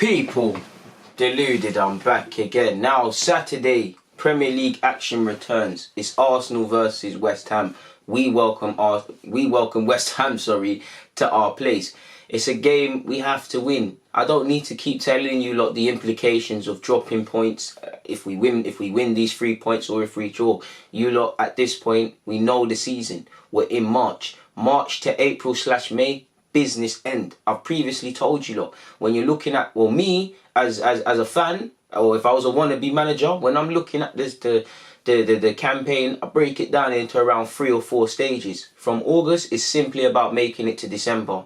People, deluded, I'm back again. Now, Saturday, Premier League action returns. It's Arsenal versus West Ham. We welcome West Ham, to our place. It's a game we have to win. I don't need to keep telling you the implications of dropping points if we win these 3 points or if we draw. You lot, at this point, we know the season. We're in March to April/May. Business end. I've previously told you lot, when you're looking at, well, me as a fan, or if I was a wannabe manager, when I'm looking at this the campaign, I break it down into around 3 or 4 stages. From August, it's simply about making it to December.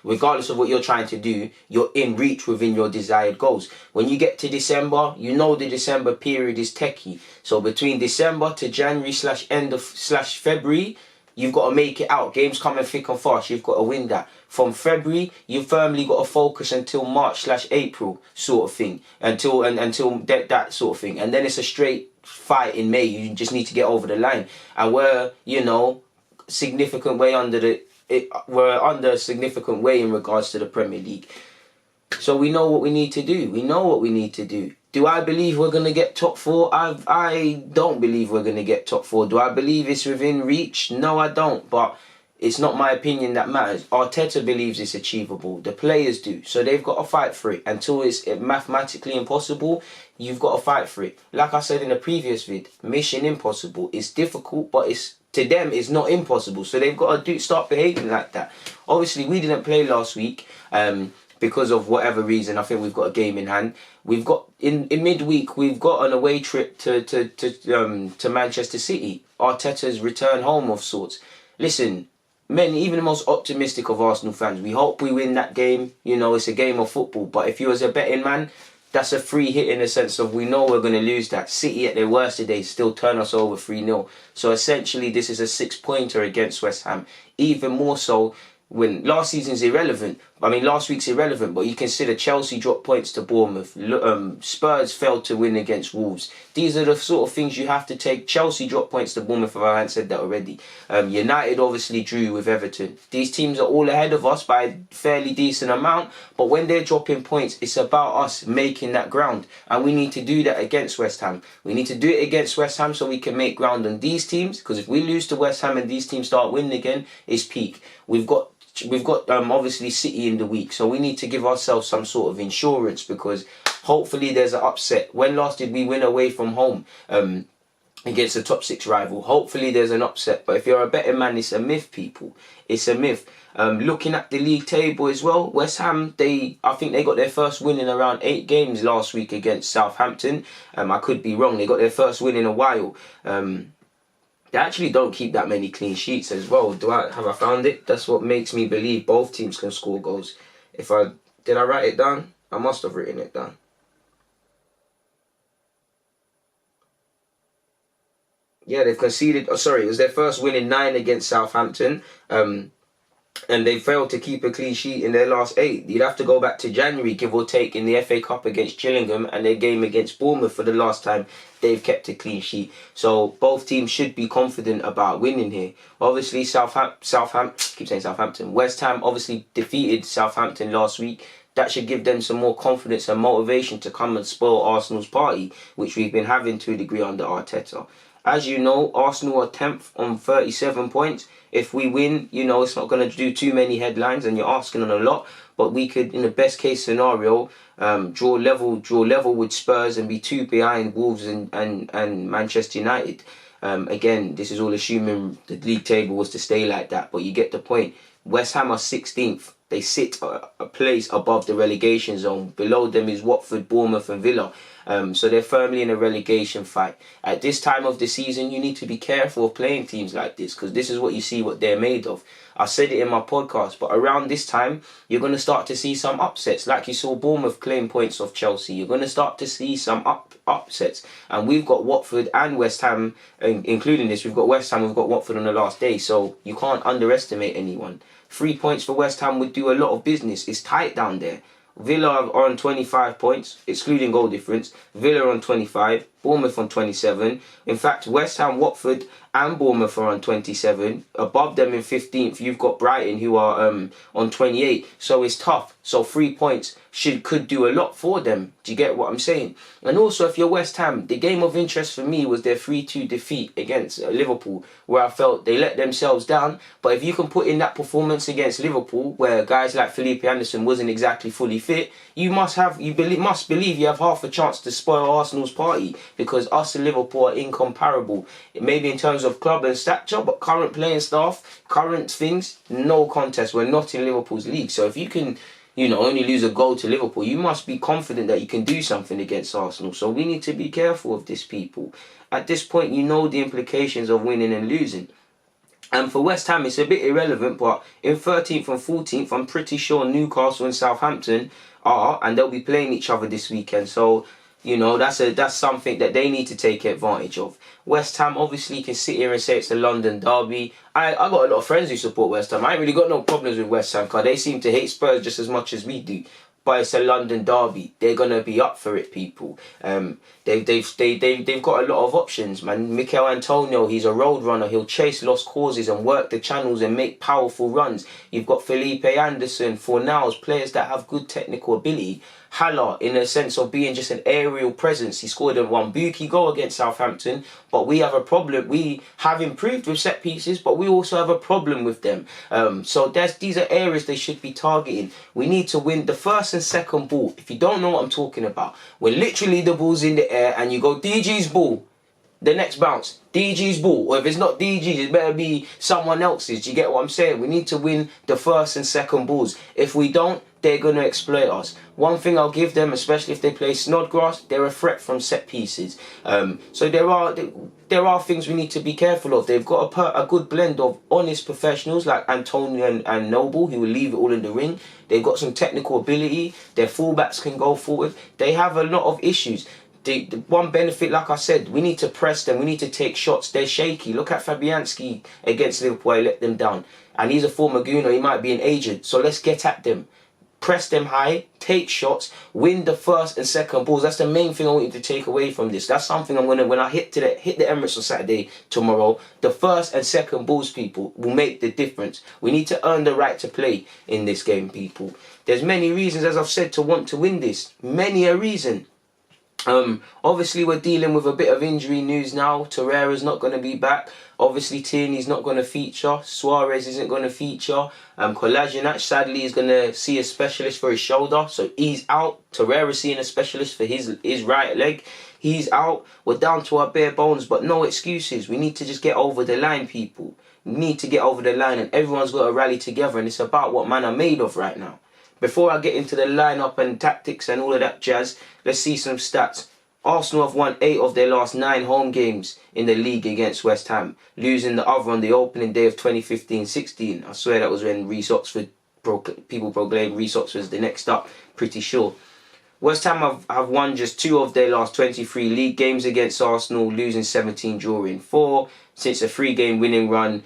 Regardless of what you're trying to do, you're in reach within your desired goals. When you get to December, you know the December period is techie. So between December to January/February, you've got to make it out. Games coming thick and fast. You've got to win that. From February, you've firmly got to focus until March/April sort of thing. Until that sort of thing. And then it's a straight fight in May. You just need to get over the line. And we're, significant way we're under a significant way in regards to the Premier League. So we know what we need to do. Do I believe we're going to get top 4? I don't believe we're going to get top 4. Do I believe it's within reach? No, I don't. But it's not my opinion that matters. Arteta believes it's achievable. The players do. So they've got to fight for it. Until it's mathematically impossible, you've got to fight for it. Like I said in a previous vid, mission impossible. It's difficult, but to them, it's not impossible. So they've got to start behaving like that. Obviously, we didn't play last week. Because of whatever reason. I think we've got a game in hand. We've got in midweek, we've got an away trip to Manchester City. Arteta's return home of sorts. Listen, even the most optimistic of Arsenal fans, we hope we win that game. It's a game of football. But if you was a betting man, that's a free hit in the sense of we know we're going to lose that. City at their worst today still turn us over 3-0. So essentially, this is a 6-pointer against West Ham. Even more so when last season's irrelevant. Last week's irrelevant, but you consider Chelsea dropped points to Bournemouth. Spurs failed to win against Wolves. These are the sort of things you have to take. Chelsea dropped points to Bournemouth, if I hadn't said that already. United obviously drew with Everton. These teams are all ahead of us by a fairly decent amount, but when they're dropping points, it's about us making that ground. And we need to do that against West Ham. We need to do it against West Ham so we can make ground on these teams, because if we lose to West Ham and these teams start winning again, it's peak. We've got obviously City in the week, so we need to give ourselves some sort of insurance, because hopefully there's an upset. When last did we win away from home against a top 6 rival? Hopefully there's an upset. But if you're a betting man, it's a myth, people. It's a myth. Looking at the league table as well, West Ham, I think they got their first win in around 8 games last week against Southampton. I could be wrong. They got their first win in a while. They actually don't keep that many clean sheets as well. Have I found it? That's what makes me believe both teams can score goals. Did I write it down? I must have written it down. Yeah, they've conceded. Oh, sorry, it was their first win in 9 against Southampton. And they failed to keep a clean sheet in their last 8. You'd have to go back to January, give or take, in the FA Cup against Gillingham and their game against Bournemouth for the last time they've kept a clean sheet. So both teams should be confident about winning here. Obviously, West Ham obviously defeated Southampton last week. That should give them some more confidence and motivation to come and spoil Arsenal's party, which we've been having to a degree under Arteta. As you know, Arsenal are 10th on 37 points. If we win, it's not going to do too many headlines and you're asking on a lot. But we could, in the best case scenario, draw level with Spurs and be 2 behind Wolves and Manchester United. Again, this is all assuming the league table was to stay like that. But you get the point. West Ham are 16th. They sit a place above the relegation zone. Below them is Watford, Bournemouth and Villa. So they're firmly in a relegation fight. At this time of the season, you need to be careful of playing teams like this, because this is what you see what they're made of. I said it in my podcast, but around this time, you're going to start to see some upsets. Like you saw Bournemouth claim points off Chelsea. You're going to start to see some upsets. And we've got Watford and West Ham, including this. We've got West Ham, we've got Watford on the last day. So you can't underestimate anyone. 3 points for West Ham would do a lot of business. It's tight down there. Villa are on 25 points, excluding goal difference. Villa on 25. Bournemouth on 27. In fact, West Ham, Watford and Bournemouth are on 27. Above them in 15th, you've got Brighton, who are on 28. So it's tough. So 3 points could do a lot for them. Do you get what I'm saying? And also, if you're West Ham, the game of interest for me was their 3-2 defeat against Liverpool, where I felt they let themselves down. But if you can put in that performance against Liverpool, where guys like Felipe Anderson wasn't exactly fully fit, you must believe you have half a chance to spoil Arsenal's party, because us and Liverpool are incomparable. Maybe in terms of club and stature, but current playing staff, current things, no contest. We're not in Liverpool's league. So if you can, only lose a goal to Liverpool, you must be confident that you can do something against Arsenal. So we need to be careful of this, people. At this point, you know the implications of winning and losing. And for West Ham, it's a bit irrelevant, but in 13th and 14th, I'm pretty sure Newcastle and Southampton are, and they'll be playing each other this weekend. So, that's something that they need to take advantage of. West Ham obviously can sit here and say it's a London derby. I got a lot of friends who support West Ham. I ain't really got no problems with West Ham, because they seem to hate Spurs just as much as we do. But it's a London derby. They're gonna be up for it, people. They've got a lot of options, man. Mikel Antonio, he's a road runner. He'll chase lost causes and work the channels and make powerful runs. You've got Felipe Anderson, Fornals, players that have good technical ability. Haller, in a sense of being just an aerial presence. He scored a Wambuki goal against Southampton, but we have a problem. We have improved with set pieces, but we also have a problem with them. So these are areas they should be targeting. We need to win the first and second ball. If you don't know what I'm talking about, when literally the ball's in the air and you go DG's ball, the next bounce, DG's ball. Or if it's not DG's, it better be someone else's. Do you get what I'm saying? We need to win the first and second balls. If we don't, they're going to exploit us. One thing I'll give them, especially if they play Snodgrass, they're a threat from set pieces. So there are things we need to be careful of. They've got a good blend of honest professionals like Antonio and Noble, who will leave it all in the ring. They've got some technical ability. Their fullbacks can go forward. They have a lot of issues. The one benefit, like I said, we need to press them. We need to take shots. They're shaky. Look at Fabianski against Liverpool. I let them down. And he's a former Gooner. He might be an agent. So let's get at them. Press them high, take shots, win the first and second balls. That's the main thing I want you to take away from this. That's something I'm gonna, when I hit the Emirates on Saturday tomorrow, the first and second balls, people, will make the difference. We need to earn the right to play in this game, people. There's many reasons, as I've said, to want to win this. Many a reason. Obviously we're dealing with a bit of injury news now. Torreira's not going to be back. Obviously Tierney's not going to feature. Suarez isn't going to feature. Kolasinac sadly is going to see a specialist for his shoulder, so he's out. Torreira's seeing a specialist for his right leg. He's out. We're down to our bare bones, but no excuses. We need to just get over the line, people. We need to get over the line, and everyone's got to rally together, and it's about what man are made of right now. Before I get into the lineup and tactics and all of that jazz, let's see some stats. Arsenal have won 8 of their last 9 home games in the league against West Ham, losing the other on the opening day of 2015-16. I swear that was when people proclaimed Reece Oxford was the next up, pretty sure. West Ham have won just 2 of their last 23 league games against Arsenal, losing 17, drawing 4, since a 3-game winning run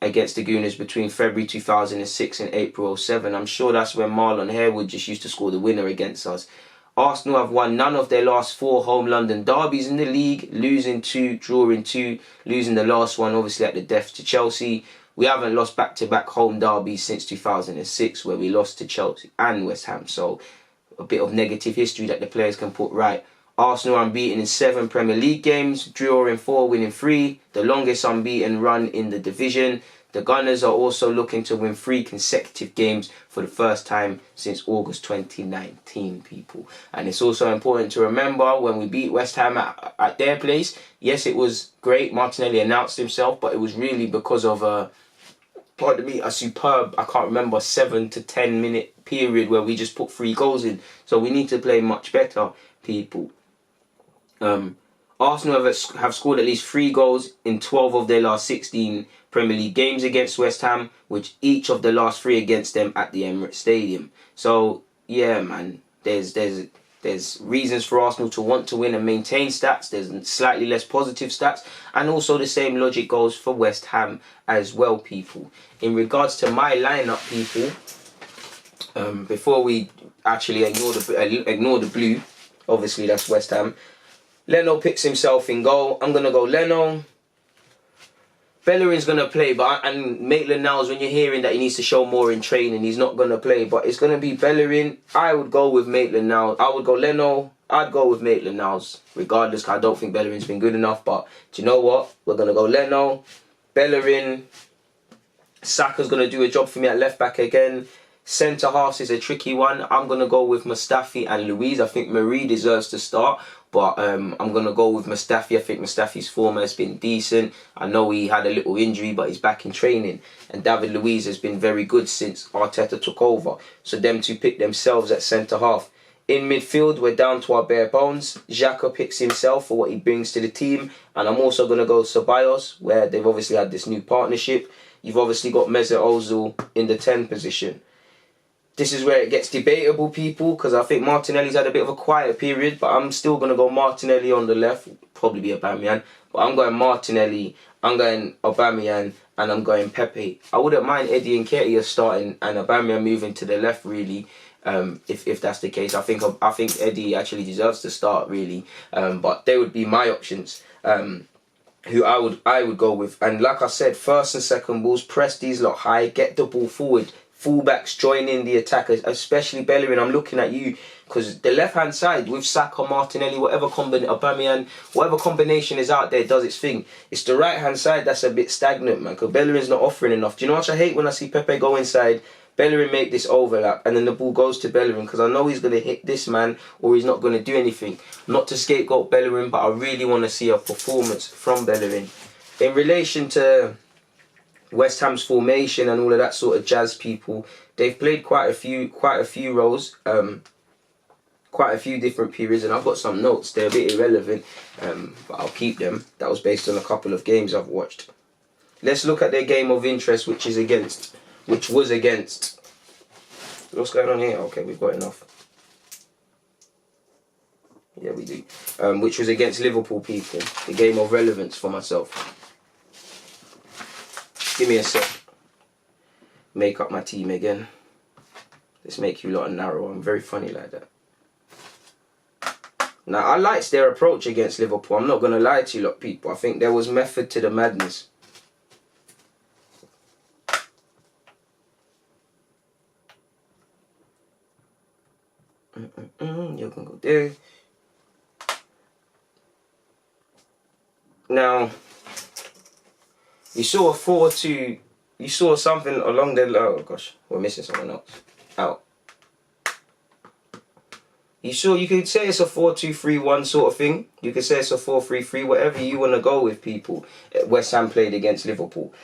against the Gooners between February 2006 and April 2007. I'm sure that's when Marlon Harewood just used to score the winner against us. Arsenal have won none of their last 4 home London derbies in the league, losing 2, drawing 2, losing the last one obviously at the death to Chelsea. We haven't lost back-to-back home derbies since 2006, where we lost to Chelsea and West Ham. So a bit of negative history that the players can put right. Arsenal unbeaten in 7 Premier League games, drawing 4, winning 3, the longest unbeaten run in the division. The Gunners are also looking to win 3 consecutive games for the first time since August 2019, people. And it's also important to remember when we beat West Ham at their place, yes, it was great. Martinelli announced himself, but it was really because of a superb, I can't remember, 7 to 10 minute period where we just put 3 goals in. So we need to play much better, people. Arsenal have scored at least 3 goals in 12 of their last 16 Premier League games against West Ham, which each of the last 3 against them at the Emirates Stadium. So yeah, man, there's reasons for Arsenal to want to win and maintain stats. There's slightly less positive stats, and also the same logic goes for West Ham as well, people. In regards to my lineup, people, before we actually ignore the blue, obviously that's West Ham. Leno picks himself in goal. I'm going to go Leno. Bellerin's going to play, and Maitland-Niles, when you're hearing that he needs to show more in training, he's not going to play. But it's going to be Bellerin. I would go with Maitland-Niles. I would go Leno. I'd go with Maitland-Niles, regardless, because I don't think Bellerin's been good enough. But do you know what? We're going to go Leno, Bellerin. Saka's going to do a job for me at left-back again. Centre-halves is a tricky one. I'm going to go with Mustafi and Luiz. I think Marie deserves to start. But I'm going to go with Mustafi. I think Mustafi's form has been decent. I know he had a little injury, but he's back in training. And David Luiz has been very good since Arteta took over. So them two pick themselves at centre-half. In midfield, we're down to our bare bones. Xhaka picks himself for what he brings to the team. And I'm also going to go Ceballos, where they've obviously had this new partnership. You've obviously got Mesut Ozil in the 10 position. This is where it gets debatable, people, because I think Martinelli's had a bit of a quiet period, but I'm still going to go Martinelli on the left, probably be Aubameyang, but I'm going Martinelli, I'm going Aubameyang, and I'm going Pepe. I wouldn't mind Eddie and Nketiah starting and Aubameyang moving to the left, really, if that's the case. I think Eddie actually deserves to start, really, but they would be my options. Who I would go with. And like I said, first and second balls, press these lot high, get the ball forward. Fullbacks join in the attackers, especially Bellerin. I'm looking at you because the left-hand side with Saka, Martinelli, Aubameyang, whatever combination is out there does its thing. It's the right-hand side that's a bit stagnant, man, because Bellerin's not offering enough. Do you know what I hate when I see Pepe go inside, Bellerin make this overlap, and then the ball goes to Bellerin because I know he's going to hit this man or he's not going to do anything. Not to scapegoat Bellerin, but I really want to see a performance from Bellerin. In relation to West Ham's formation and all of that sort of jazz, people, they've played quite a few roles, quite a few different periods, and I've got some notes. They're a bit irrelevant, but I'll keep them. That was based on a couple of games I've watched. Let's look at their game of interest, which was against. What's going on here? Okay, we've got enough. Yeah, we do. Which was against Liverpool, people. The game of relevance for myself. Give me a sec. Make up my team again. Let's make you lot narrow. I'm very funny like that. Now, I liked their approach against Liverpool. I'm not going to lie to you lot, people. I think there was method to the madness. You're going to go there. Now, you saw a 4-2. You saw something along the... Oh, gosh. We're missing someone else. Out. You could say it's a 4-2-3-1 sort of thing. You could say it's a 4-3-3, whatever you want to go with, people. West Ham played against Liverpool.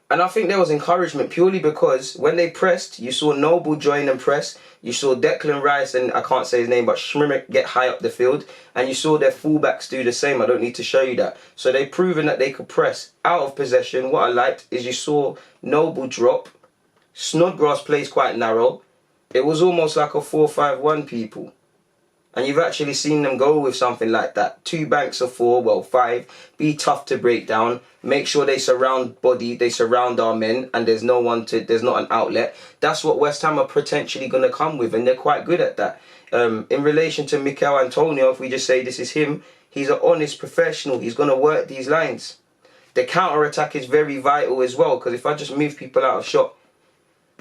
And I think there was encouragement purely because when they pressed, you saw Noble join and press. You saw Declan Rice and I can't say his name, but Schmimick get high up the field. And you saw their fullbacks do the same. I don't need to show you that. So they've proven that they could press out of possession. What I liked is you saw Noble drop. Snodgrass plays quite narrow. It was almost like a 4-5-1, people. And you've actually seen them go with something like that. 2 banks of 4, well 5. Be tough to break down. Make sure they surround body, they surround our men, and there's not an outlet. That's what West Ham are potentially going to come with, and they're quite good at that. In relation to Mikel Antonio, if we just say this is him, he's an honest professional. He's going to work these lines. The counter-attack is very vital as well, because if I just move people out of shot,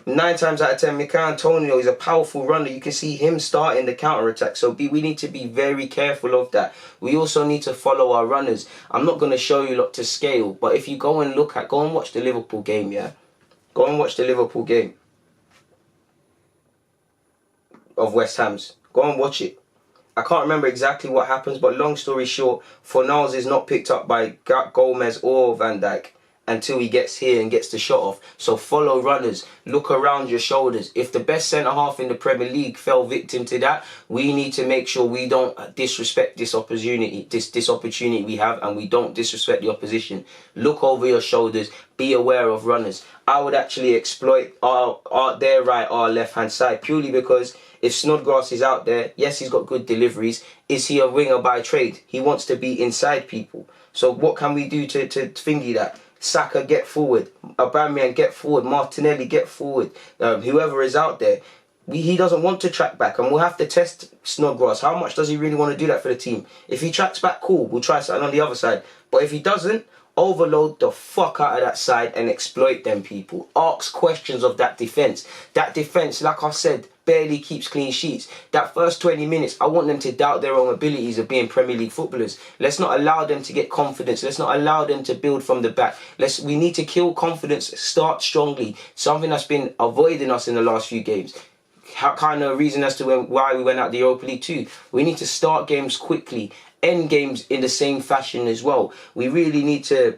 9 times out of 10, Mikel Antonio is a powerful runner. You can see him starting the counter-attack. So we need to be very careful of that. We also need to follow our runners. I'm not going to show you lot to scale, but if you go and watch the Liverpool game, yeah? Go and watch the Liverpool game of West Ham's. Go and watch it. I can't remember exactly what happens, but long story short, Fornals is not picked up by Gomez or Van Dijk until he gets here and gets the shot off. So follow runners, look around your shoulders. If the best centre-half in the Premier League fell victim to that, we need to make sure we don't disrespect this opportunity we have, and we don't disrespect the opposition. Look over your shoulders, be aware of runners. I would actually exploit their right, our left-hand side, purely because if Snodgrass is out there, yes, he's got good deliveries. Is he a winger by trade? He wants to be inside people. So what can we do to thingy that? Saka, get forward. Aubameyang, get forward. Martinelli, get forward. Whoever is out there, he doesn't want to track back, and we'll have to test Snodgrass. How much does he really want to do that for the team? If he tracks back, cool, we'll try something on the other side. But if he doesn't, overload the fuck out of that side and exploit them people. Ask questions of that defence. That defence, like I said, barely keeps clean sheets. That first 20 minutes, I want them to doubt their own abilities of being Premier League footballers. Let's not allow them to get confidence. Let's not allow them to build from the back. We need to kill confidence, start strongly. Something that's been avoiding us in the last few games. Kind of reason as to why we went out the Europa League too. We need to start games quickly, end games in the same fashion as well. We really need to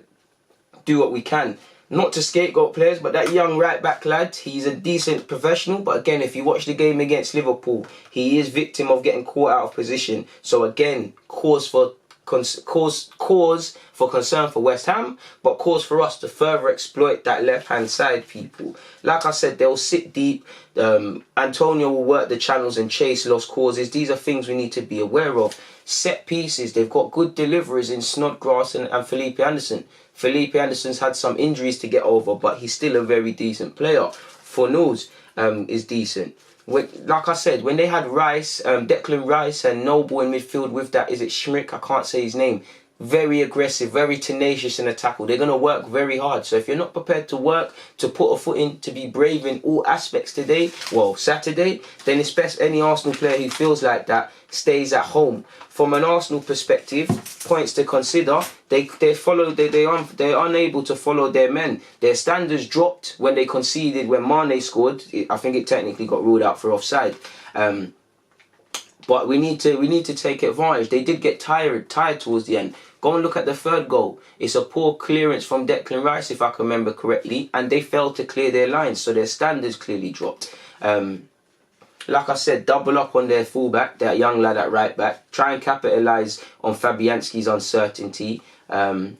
do what we can. Not to scapegoat players, but that young right-back lad, he's a decent professional. But again, if you watch the game against Liverpool, he is victim of getting caught out of position. So again, cause for concern for West Ham, but cause for us to further exploit that left-hand side, people. Like I said, they'll sit deep. Antonio will work the channels and chase lost causes. These are things we need to be aware of. Set pieces, they've got good deliverers in Snodgrass and Felipe Anderson. Felipe Anderson's had some injuries to get over, but he's still a very decent player. Fornals is decent. Like I said, when they had Rice, Declan Rice and Noble in midfield with that, is it Schmick? I can't say his name. Very aggressive, very tenacious in a tackle. They're going to work very hard. So if you're not prepared to work, to put a foot in, to be brave in all aspects Saturday, then it's best any Arsenal player who feels like that stays at home. From an Arsenal perspective, points to consider, they're unable to follow their men. Their standards dropped when they conceded when Mane scored. I think it technically got ruled out for offside. But we need to take advantage. They did get tired towards the end. Go and look at the third goal. It's a poor clearance from Declan Rice, if I can remember correctly, and they failed to clear their lines, so their standards clearly dropped. Like I said, double up on their fullback, that young lad at right back. Try and capitalise on Fabianski's uncertainty. And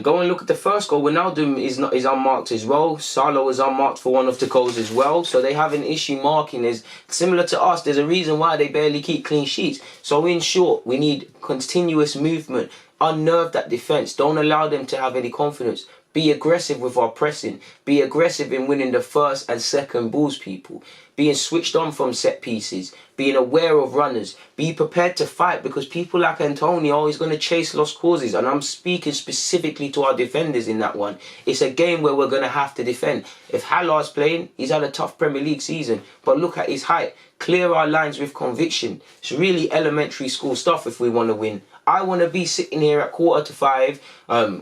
go and look at the first goal. Wijnaldum is unmarked as well. Salah was unmarked for one of the goals as well. So they have an issue marking. Is similar to us. There's a reason why they barely keep clean sheets. So in short, we need continuous movement. Unnerve that defence. Don't allow them to have any confidence. Be aggressive with our pressing. Be aggressive in winning the first and second balls, people. Being switched on from set pieces. Being aware of runners. Be prepared to fight, because people like Antonio are always going to chase lost causes. And I'm speaking specifically to our defenders in that one. It's a game where we're going to have to defend. If Hallard's playing, he's had a tough Premier League season. But look at his height. Clear our lines with conviction. It's really elementary school stuff if we want to win. I want to be sitting here at 4:45,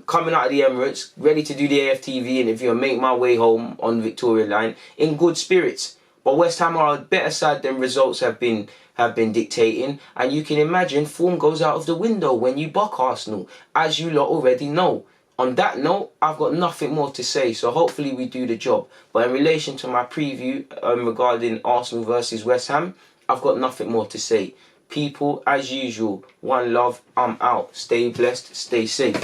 coming out of the Emirates, ready to do the AFTV interview and make my way home on Victoria Line in good spirits. But West Ham are a better side than results have been dictating, and you can imagine form goes out of the window when you buck Arsenal, as you lot already know. On that note, I've got nothing more to say, so hopefully we do the job. But in relation to my preview regarding Arsenal versus West Ham, I've got nothing more to say. People, as usual, one love, I'm out. Stay blessed, stay safe.